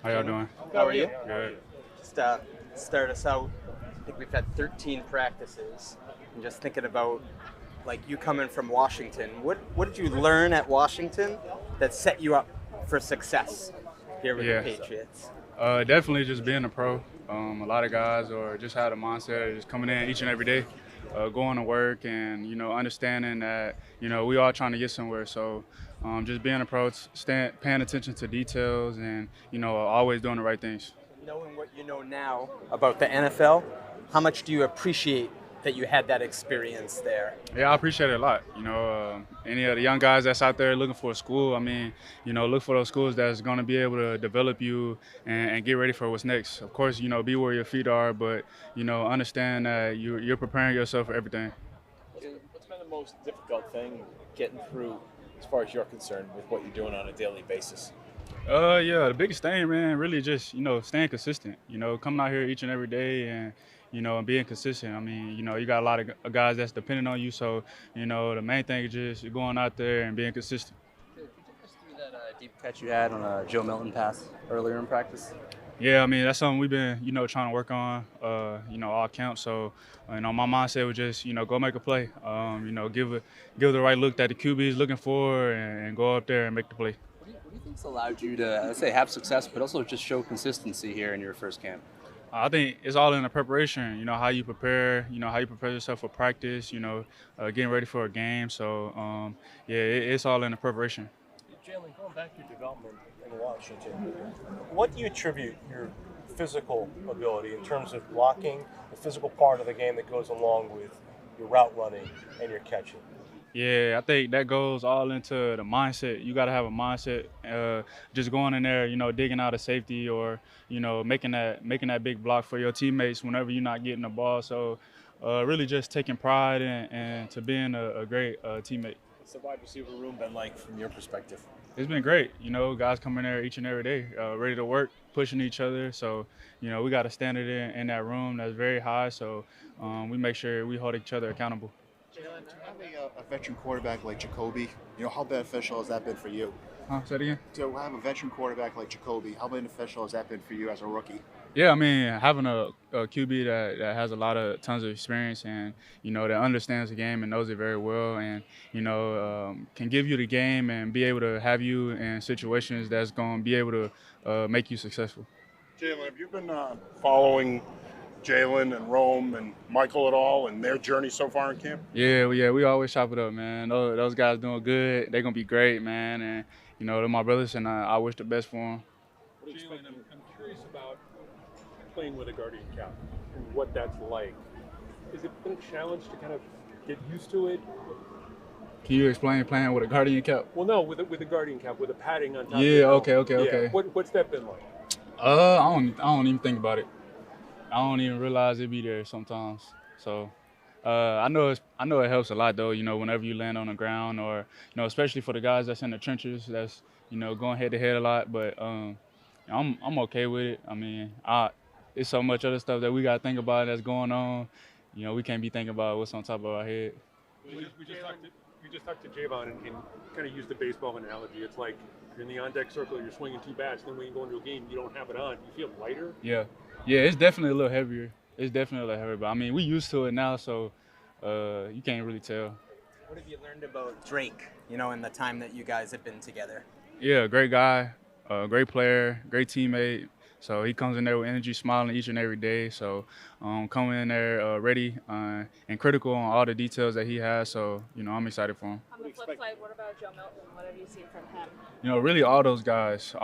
How y'all doing? How are you? Good. Just start us out. I think we've had 13 practices. And just thinking about like you coming from Washington. What did you learn at Washington that set you up for success here with Yeah. the Patriots? Definitely just being a pro. A lot of guys or just had a mindset of just coming in each and every day, going to work and, understanding that, we all trying to get somewhere. So just being a pro, paying attention to details and, always doing the right things. Knowing what you know now about the NFL, how much do you appreciate that you had that experience there? Yeah, I appreciate it a lot. Any of the young guys that's out there looking for a school, look for those schools that's going to be able to develop you and get ready for what's next. Of course, be where your feet are, but, understand that you're preparing yourself for everything. What's been the most difficult thing getting through as far as you're concerned with what you're doing on a daily basis? Yeah, the biggest thing, man, really just, staying consistent, coming out here each and every day and being consistent. You got a lot of guys that's depending on you. So, the main thing is just going out there and being consistent. Could you take us through that deep catch you had on a Joe Milton pass earlier in practice? Yeah, that's something we've been, trying to work on, all camp. So, my mindset was just, go make a play, give the right look that the QB is looking for and go up there and make the play. What do you think's allowed you to, let's say, have success, but also just show consistency here in your first camp? I think it's all in the preparation, how you prepare, how you prepare yourself for practice, getting ready for a game. So, it's all in the preparation. Ja'Lynn, going back to your development in Washington, what do you attribute your physical ability in terms of blocking, the physical part of the game that goes along with your route running and your catching? Yeah, I think that goes all into the mindset. You got to have a mindset. Just going in there, digging out a safety or, making that big block for your teammates whenever you're not getting the ball. So, really just taking pride and to being a great teammate. What's the wide receiver room been like from your perspective? It's been great. Guys coming there each and every day, ready to work, pushing each other. So, we got a standard in that room that's very high. So, we make sure we hold each other accountable. Ja'Lynn, to have a veteran quarterback like Jacoby, how beneficial has that been for you? Say it again? To have a veteran quarterback like Jacoby, how beneficial has that been for you as a rookie? Yeah, having a QB that has tons of experience and, that understands the game and knows it very well and, can give you the game and be able to have you in situations that's going to be able to make you successful. Ja'Lynn, have you been following Ja'Lynn and Rome and Michael at all and their journey so far in camp? Yeah, we always chop it up, man. Those guys doing good. They're going to be great, man. And, they're my brothers, and I wish the best for them. Ja'Lynn, I'm curious about playing with a guardian cap and what that's like. Has it been a challenge to kind of get used to it? Can you explain playing with a guardian cap? Well, no, with a guardian cap, with a padding on top. Yeah, of the okay. What's that been like? I don't even think about it. I don't even realize it be there sometimes. So I know it helps a lot though. Whenever you land on the ground, or especially for the guys that's in the trenches, that's going head to head a lot. But I'm okay with it. It's so much other stuff that we gotta think about that's going on. We can't be thinking about what's on top of our head. We just talked to Javon and kind of used the baseball analogy. It's like you're in the on-deck circle, you're swinging two bats, then when you go into a game, you don't have it on. You feel lighter? Yeah, it's definitely a little heavier. But we used to it now, so you can't really tell. What have you learned about Drake, in the time that you guys have been together? Yeah, great guy, great player, great teammate. So he comes in there with energy, smiling each and every day. So coming in there ready and critical on all the details that he has. So, I'm excited for him. On the flip side, what about Joe Milton? What have you seen from him? Really all those guys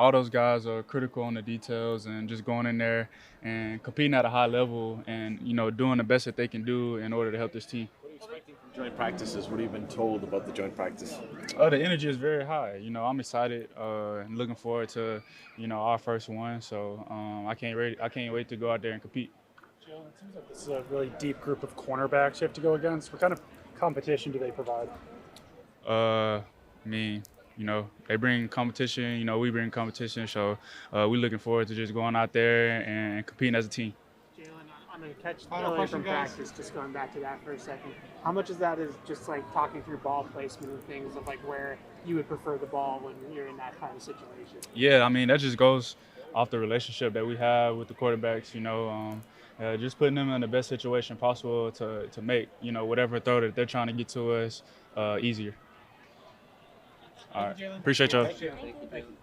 are critical on the details and just going in there and competing at a high level and, doing the best that they can do in order to help this team. What are you expecting from joint practices? What have you been told about the joint practice? The energy is very high. I'm excited and looking forward to, our first one. So I can't wait to go out there and compete. Ja'Lynn, it seems like this is a really deep group of cornerbacks you have to go against. What kind of competition do they provide? They bring competition. We bring competition. So we're looking forward to just going out there and competing as a team. Ja'Lynn, on the catch earlier from practice, just going back to that for a second, how much of that is just like talking through ball placement and things of like where you would prefer the ball when you're in that kind of situation? Yeah, that just goes off the relationship that we have with the quarterbacks. Just putting them in the best situation possible to make whatever throw that they're trying to get to us easier. All right, appreciate y'all. Thank you.